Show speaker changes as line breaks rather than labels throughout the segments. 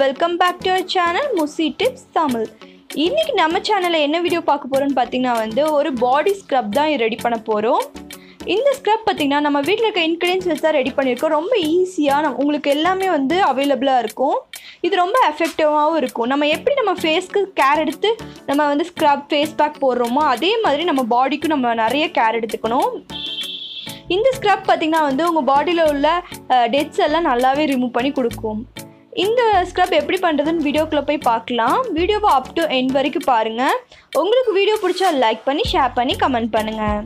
welcome back to our channel Musi Tips Tamil. இன்னைக்கு நம்ம சேனல்ல என்ன வீடியோ பார்க்க போறோம்னு பாத்தீங்கன்னா வந்து ஒரு பாடி ஸ்க்ரப் தான் ரெடி பண்ண போறோம். இந்த ஸ்க்ரப் பாத்தீங்கன்னா நம்ம வீட்ல இருக்க இன்கிரிடியன்ட்ஸ் வச்சு தான் ரெடி பண்ணிருக்கோம். ரொம்ப ஈஸியா உங்களுக்கு எல்லாமே வந்து அவேலபிளா இருக்கும். இது ரொம்ப எஃபெக்டிவாவும் இருக்கும். நம்ம எப்படி நம்ம ஃபேஸ்க்கு கேர் எடுத்து நம்ம வந்து ஸ்க்ரப் ஃபேஸ் பேக் போடுறோமோ அதே மாதிரி நம்ம பாடிக்கு நம்ம நிறைய கேர் எடுத்துக்கணும். இந்த ஸ்க்ரப் பாத்தீங்கன்னா வந்து உங்க பாடியில உள்ள டெட்ஸ் எல்லாம் நல்லாவே ரிமூவ் பண்ணி கொடுக்கும். இந்த ஸ்க்ரப் எப்படி பண்ணுறதுன்னு வீடியோக்குள்ளே போய் பார்க்கலாம். வீடியோவை அப் டு எண்ட் வரைக்கும் பாருங்கள். உங்களுக்கு வீடியோ பிடிச்சா லைக் பண்ணி ஷேர் பண்ணி கமெண்ட் பண்ணுங்கள்.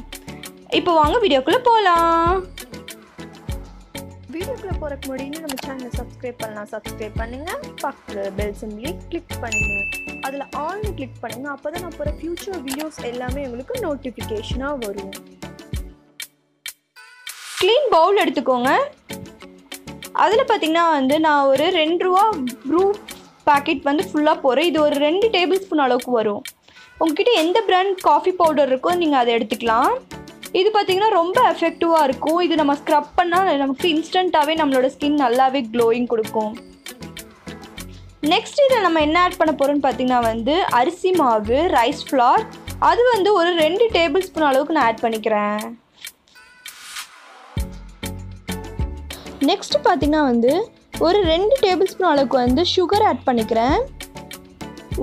இப்போ வாங்க வீடியோக்குள்ளே போகலாம். வீடியோக்குள்ளே போகிறக்கு முன்னாடி நம்ம சேனலை சப்ஸ்கிரைப் பண்ணலாம், சப்ஸ்கிரைப் பண்ணுங்கள். பக்கத்தில் பெல் சிம்பிளி கிளிக் பண்ணுங்கள். அதில் ஆல்னு கிளிக் பண்ணுங்கள். அப்போ தான் நான் போகிற ஃப்யூச்சர் வீடியோஸ் எல்லாமே உங்களுக்கு நோட்டிஃபிகேஷனாக வரும். க்ளீன் பவுல் எடுத்துக்கோங்க. அதில் பார்த்திங்கன்னா வந்து நான் ஒரு 2 ரூபா ப்ரூ பேக்கெட் வந்து ஃபுல்லாக போகிறேன். இது ஒரு 2 டேபிள் ஸ்பூன் அளவுக்கு வரும். உங்ககிட்ட எந்த பிராண்ட் காஃபி பவுடர் இருக்கோ நீங்கள் அதை எடுத்துக்கலாம். இது பார்த்திங்கன்னா ரொம்ப எஃபெக்டிவாக இருக்கும். இது நம்ம ஸ்க்ரப் பண்ணால் நமக்கு இன்ஸ்டண்ட்டாகவே நம்மளோட ஸ்கின் நல்லாவே க்ளோயிங் கொடுக்கும். நெக்ஸ்ட் இதில் நம்ம என்ன ஆட் பண்ண போகிறோம்னு பார்த்திங்கன்னா வந்து அரிசி மாவு, ரைஸ் ஃப்ளார், அது வந்து ஒரு 2 டேபிள் ஸ்பூன் அளவுக்கு நான் ஆட் பண்ணிக்கிறேன். நெக்ஸ்ட்டு பார்த்திங்கன்னா வந்து ஒரு 2 டேபிள் ஸ்பூன் அளவுக்கு வந்து சுகர் ஆட் பண்ணிக்கிறேன்.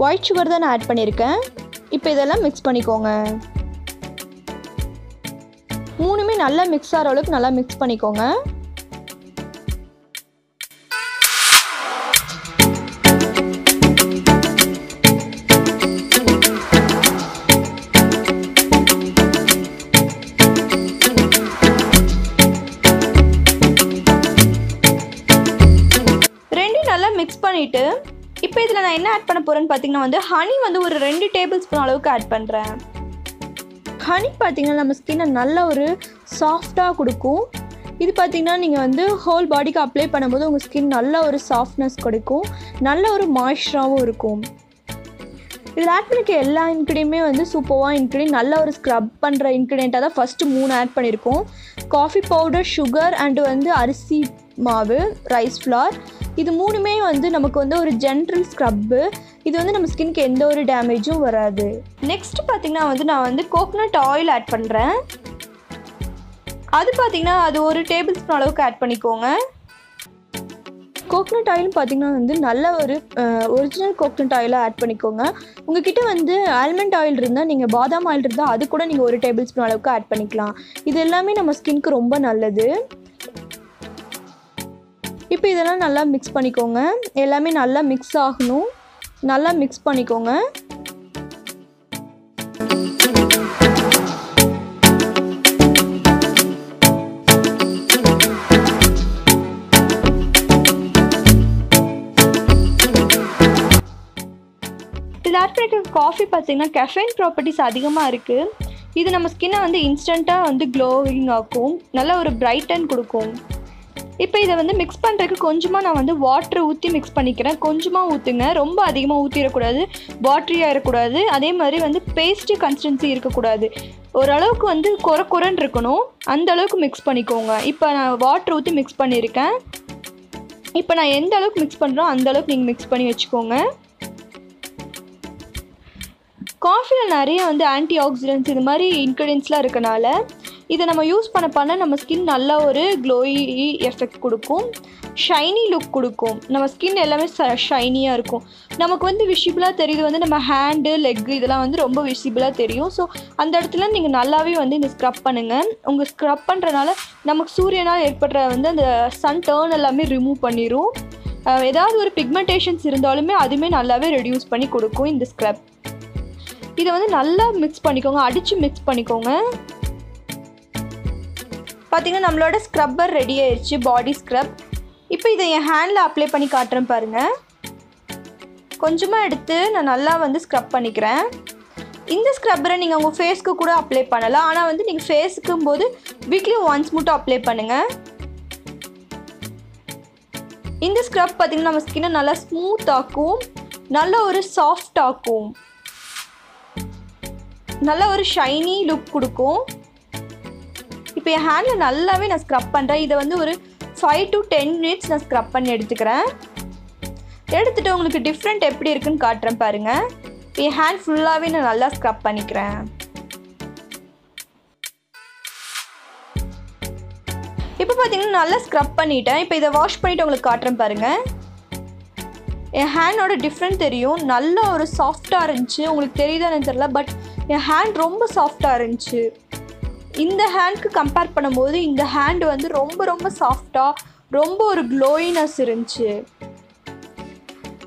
ஒயிட் சுகர் தான் நான் ஆட் பண்ணியிருக்கேன். இப்போ இதெல்லாம் மிக்ஸ் பண்ணிக்கோங்க. மூணுமே நல்லா மிக்ஸ் ஆகிற அளவுக்கு நல்லா மிக்ஸ் பண்ணிக்கோங்க. மிக்ஸ் பண்ணிவிட்டு இப்போ இதில் நான் என்ன ஆட் பண்ண போகிறேன்னு பார்த்தீங்கன்னா வந்து ஹனி வந்து ஒரு 2 டேபிள் ஸ்பூன் அளவுக்கு ஆட் பண்ணுறேன். ஹனி பார்த்தீங்கன்னா நம்ம ஸ்கின்னை நல்ல ஒரு சாஃப்டாக கொடுக்கும். இது பார்த்தீங்கன்னா நீங்கள் வந்து ஹோல் பாடிக்கு அப்ளை பண்ணும்போது உங்கள் ஸ்கின் நல்ல ஒரு சாஃப்ட்னஸ் கொடுக்கும், நல்ல ஒரு மாய்ஸ்சராகவும் இருக்கும். இதில் ஆட் பண்ணிக்க எல்லா இன்க்ரீடியமே வந்து சூப்பராக இன்க்ரீடியன்ட், நல்ல ஒரு ஸ்க்ரப் பண்ணுற இன்க்ரீடியண்ட்டாக தான் ஃபஸ்ட்டு 3 ஆட் பண்ணியிருக்கோம். காஃபி பவுடர், சுகர் அண்டு வந்து அரிசி மாவு, ரைஸ் ஃப்ளார், இது மூணுமே வந்து நமக்கு வந்து ஒரு ஜென்ரல் ஸ்க்ரப்பு. இது வந்து நம்ம ஸ்கின்க்கு எந்த ஒரு டேமேஜும் வராது. நெக்ஸ்ட் பார்த்திங்கன்னா வந்து நான் வந்து கோகனட் ஆயில் ஆட் பண்ணுறேன். அது பார்த்திங்கன்னா அது ஒரு டேபிள் ஸ்பூன் அளவுக்கு ஆட் பண்ணிக்கோங்க. கோகனட் ஆயிலும் பார்த்திங்கன்னா வந்து நல்ல ஒரு ஒரிஜினல் கோகனட் ஆயிலாக ஆட் பண்ணிக்கோங்க. உங்ககிட்ட வந்து ஆல்மண்ட் ஆயில் இருந்தால், நீங்கள் பாதாம் ஆயில் இருந்தால் அது கூட நீங்கள் ஒரு டேபிள் ஸ்பூன் அளவுக்கு ஆட் பண்ணிக்கலாம். இது எல்லாமே நம்ம ஸ்கின்க்கு ரொம்ப நல்லது. இப்போ இதெல்லாம் நல்லா மிக்ஸ் பண்ணிக்கோங்க. எல்லாமே நல்லா மிக்ஸ் ஆகணும். நல்லா மிக்ஸ் பண்ணிக்கோங்க. இதில் ஆட் பண்ணிக்கிற காஃபி பார்த்திங்கன்னா கெஃபைன் ப்ராப்பர்ட்டிஸ் அதிகமாக இருக்குது. இது நம்ம ஸ்கின்னை வந்து இன்ஸ்டண்ட்டாக வந்து க்ளோவிங் ஆக்கும், நல்ல ஒரு பிரைட்டன் கொடுக்கும். இப்போ இதை வந்து மிக்ஸ் பண்ணுறதுக்கு கொஞ்சமாக நான் வந்து வாட்டர் ஊற்றி மிக்ஸ் பண்ணிக்கிறேன். கொஞ்சமாக ஊற்றுங்க, ரொம்ப அதிகமாக ஊற்றிடக்கூடாது, வாட்டரியாக இருக்கக்கூடாது. அதே மாதிரி வந்து பேஸ்ட்டு கன்சிஸ்டன்சி இருக்கக்கூடாது. ஓரளவுக்கு வந்து குறன்னு இருக்கணும், அந்த அளவுக்கு மிக்ஸ் பண்ணிக்கோங்க. இப்போ நான் வாட்டர் ஊற்றி மிக்ஸ் பண்ணியிருக்கேன். இப்போ நான் எந்த அளவுக்கு மிக்ஸ் பண்ணுறோம் அந்த அளவுக்கு நீங்கள் மிக்ஸ் பண்ணி வச்சுக்கோங்க. காஃபியில் நிறைய வந்து ஆன்டி ஆக்சிடென்ட்ஸ் இது மாதிரி இன்க்ரீடியன்ட்ஸ்லாம் இருக்கனால இதை நம்ம யூஸ் பண்ண நம்ம ஸ்கின் நல்ல ஒரு க்ளோயி எஃபெக்ட் கொடுக்கும், ஷைனி லுக் கொடுக்கும். நம்ம ஸ்கின் எல்லாமே ஷைனியாக இருக்கும். நமக்கு வந்து விசிபிளாக தெரியுது வந்து நம்ம ஹேண்டு, லெக்கு இதெல்லாம் வந்து ரொம்ப விசிபிளாக தெரியும். ஸோ அந்த இடத்துல நீங்கள் நல்லாவே வந்து இந்த ஸ்க்ரப் பண்ணுங்கள். உங்கள் ஸ்க்ரப் பண்ணுறதுனால நமக்கு சூரியனால் ஏற்படுற வந்து அந்த சன் டர்ன் எல்லாமே ரிமூவ் பண்ணிடும். ஏதாவது ஒரு பிக்மெண்டேஷன்ஸ் இருந்தாலுமே அதுவுமே நல்லாவே ரெடியூஸ் பண்ணி கொடுக்கும் இந்த ஸ்க்ரப். இதை வந்து நல்லா மிக்ஸ் பண்ணிக்கோங்க, அடித்து மிக்ஸ் பண்ணிக்கோங்க. பார்த்திங்கன்னா நம்மளோட ஸ்க்ரப்பர் ரெடி ஆயிடுச்சு, பாடி ஸ்க்ரப். இப்போ இதை என் ஹேண்டில் அப்ளை பண்ணி காட்டுறேன் பாருங்கள். கொஞ்சமாக எடுத்து நான் நல்லா வந்து ஸ்க்ரப் பண்ணிக்கிறேன். இந்த ஸ்க்ரப்பரை நீங்கள் உங்கள் ஃபேஸ்க்கு கூட அப்ளை பண்ணலாம். ஆனால் வந்து நீங்கள் ஃபேஸுக்கும் போது வீக்லி ஒன்ஸ் மட்டும் அப்ளை பண்ணுங்கள். இந்த ஸ்க்ரப் பார்த்திங்கன்னா நம்ம ஸ்கின்னை நல்லா ஸ்மூத் ஆக்கும், நல்ல ஒரு சாஃப்ட் ஆக்கும், நல்ல ஒரு ஷைனி லுக் கொடுக்கும். இப்போ என் ஹேண்டில் நல்லாவே நான் ஸ்க்ரப் பண்ணுறேன். இதை வந்து ஒரு 5 to 10 minutes நான் ஸ்க்ரப் பண்ணி எடுத்துக்கிறேன். எடுத்துகிட்டு உங்களுக்கு டிஃப்ரெண்ட் எப்படி இருக்குன்னு காட்டுறேன் பாருங்கள். என் ஹேண்ட் ஃபுல்லாகவே நான் நல்லா ஸ்க்ரப் பண்ணிக்கிறேன். இப்போ பார்த்தீங்கன்னா நல்லா ஸ்க்ரப் பண்ணிட்டேன். இப்போ இதை வாஷ் பண்ணிவிட்டு உங்களுக்கு காட்டுறேன் பாருங்கள். என் ஹேண்டோட டிஃப்ரெண்ட் தெரியும். நல்ல ஒரு சாஃப்டாக இருந்துச்சு. உங்களுக்கு தெரியுதான்னு தெரியல, பட் என் ஹேண்ட் ரொம்ப சாஃப்டாக இருந்துச்சு. இந்த ஹேண்ட்க்கு கம்பேர் பண்ணும்போது இந்த ஹேண்ட் வந்து ரொம்ப ரொம்ப சாஃப்டாக ரொம்ப ஒரு க்ளோயினஸ் இருந்துச்சு.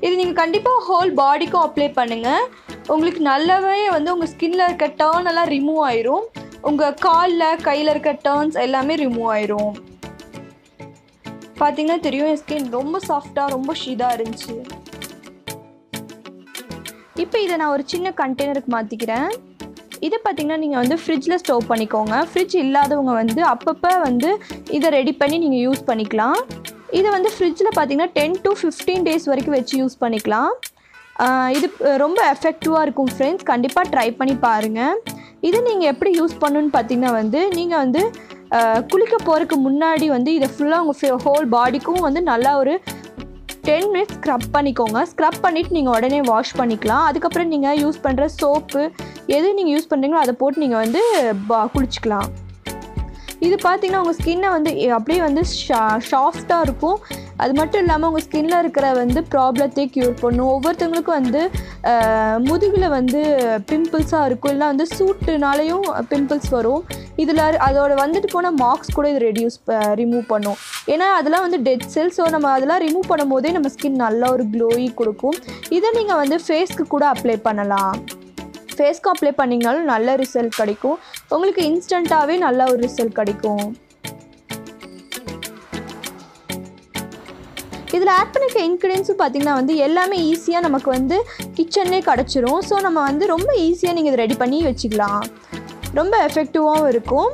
இது நீங்கள் கண்டிப்பாக ஹோல் பாடிக்கும் அப்ளை பண்ணுங்கள். உங்களுக்கு நல்லாவே வந்து உங்கள் ஸ்கின்னில் இருக்க டர்ன் எல்லாம் ரிமூவ் ஆயிரும். உங்கள் காலில் கையில் இருக்க டர்ன்ஸ் எல்லாமே ரிமூவ் ஆயிரும். பார்த்தீங்கன்னா தெரியும் என் ஸ்கின் ரொம்ப சாஃப்டாக ரொம்ப ஷீதாக இருந்துச்சு. இப்போ இதை நான் ஒரு சின்ன கண்டெய்னருக்கு மாற்றிக்கிறேன். இதை பார்த்திங்கன்னா நீங்கள் வந்து ஃப்ரிட்ஜில் ஸ்டோர் பண்ணிக்கோங்க. ஃப்ரிட்ஜ் இல்லாதவங்க வந்து அப்பப்போ வந்து இதை ரெடி பண்ணி நீங்கள் யூஸ் பண்ணிக்கலாம். இதை வந்து ஃப்ரிட்ஜில் பார்த்திங்கன்னா 10 to 15 days வரைக்கும் வச்சு யூஸ் பண்ணிக்கலாம். இது ரொம்ப எஃபெக்டிவாக இருக்கும் ஃப்ரெண்ட்ஸ். கண்டிப்பாக ட்ரை பண்ணி பாருங்கள். இது நீங்கள் எப்படி யூஸ் பண்ணணுன்னு பார்த்தீங்கன்னா வந்து நீங்கள் வந்து குளிக்க போகிறதுக்கு முன்னாடி வந்து இதை ஃபுல்லாக உங்கள் ஹோல் பாடிக்கும் வந்து நல்லா ஒரு 10 minutes ஸ்க்ரப் பண்ணிக்கோங்க. ஸ்க்ரப் பண்ணிவிட்டு நீங்கள் உடனே வாஷ் பண்ணிக்கலாம். அதுக்கப்புறம் நீங்கள் யூஸ் பண்ணுற சோப்பு எது நீங்கள் யூஸ் பண்ணுறீங்களோ அதை போட்டு நீங்கள் வந்து குளிச்சிக்கலாம். இது பார்த்திங்கன்னா உங்கள் ஸ்கின்னை வந்து அப்படியே வந்து சாஃப்டாக இருக்கும். அது மட்டும் இல்லாமல் உங்கள் ஸ்கின்னில் இருக்கிற வந்து ப்ராப்ளத்தையே க்யூர் பண்ணும். ஒவ்வொருத்தவங்களுக்கும் வந்து முதுகில் வந்து பிம்பிள்ஸாக இருக்கும், இல்லை வந்து சூட்டுனாலையும் பிம்பிள்ஸ் வரும். இதில் அதோட வந்துட்டு போன மார்க்ஸ் கூட இது ரிமூவ் பண்ணும். ஏன்னா அதெல்லாம் வந்து டெட் செல். ஸோ நம்ம அதெல்லாம் ரிமூவ் பண்ணும் போதே நம்ம ஸ்கின் நல்லா ஒரு க்ளோயி கொடுக்கும். இதை நீங்கள் வந்து ஃபேஸ்க்கு கூட அப்ளை பண்ணலாம். ஃபேஸ்க்கு அப்ளை பண்ணிங்கனாலும் நல்ல ரிசல்ட் கிடைக்கும். உங்களுக்கு இன்ஸ்டண்ட்டாகவே நல்ல ஒரு ரிசல்ட் கிடைக்கும். இதில் ஆட் பண்ணிக்க இன்க்ரீடியன்ஸும் பார்த்திங்கன்னா வந்து எல்லாமே ஈஸியாக நமக்கு வந்து கிச்சன்லேயே கிடச்சிரும். ஸோ நம்ம வந்து ரொம்ப ஈஸியாக நீங்கள் இதை ரெடி பண்ணி வச்சுக்கலாம். ரொம்ப எஃபெக்டிவாகவும் இருக்கும்.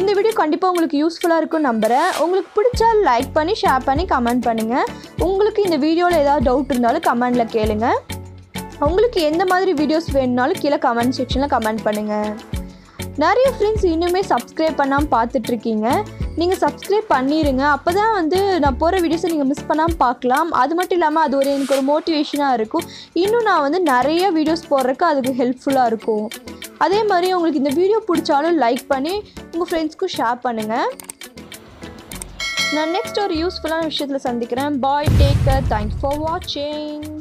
இந்த வீடியோ கண்டிப்பாக உங்களுக்கு யூஸ்ஃபுல்லாக இருக்கும்னு நம்புகிறேன். உங்களுக்கு பிடிச்சா லைக் பண்ணி ஷேர் பண்ணி கமெண்ட் பண்ணுங்கள். உங்களுக்கு இந்த வீடியோவில் ஏதாவது டவுட் இருந்தாலும் கமெண்டில் கேளுங்க. உங்களுக்கு எந்த மாதிரி வீடியோஸ் வேணும்னாலும் கீழே கமெண்ட் செக்ஷனில் கமெண்ட் பண்ணுங்கள். நிறைய ஃப்ரெண்ட்ஸ் இன்னுமே சப்ஸ்கிரைப் பண்ணாமல் பார்த்துட்ருக்கீங்க. நீங்கள் சப்ஸ்கிரைப் பண்ணிடுங்க. அப்போ தான் வந்து நான் போகிற வீடியோஸை நீங்கள் மிஸ் பண்ணாமல் பார்க்கலாம். அது மட்டும் இல்லாமல் அது எனக்கு ஒரு மோட்டிவேஷனாக இருக்கும். இன்னும் நான் வந்து நிறைய வீடியோஸ் போடுறதுக்கு அதுக்கு ஹெல்ப்ஃபுல்லாக இருக்கும். அதே மாதிரி உங்களுக்கு இந்த வீடியோ பிடிச்சாலும் லைக் பண்ணி உங்கள் ஃப்ரெண்ட்ஸ்க்கும் ஷேர் பண்ணுங்கள். நான் நெக்ஸ்ட் ஒரு யூஸ்ஃபுல்லான விஷயத்தில் சந்திக்கிறேன். பாய், டேக் கேர், தேங்க்ஸ் ஃபார் வாட்சிங்.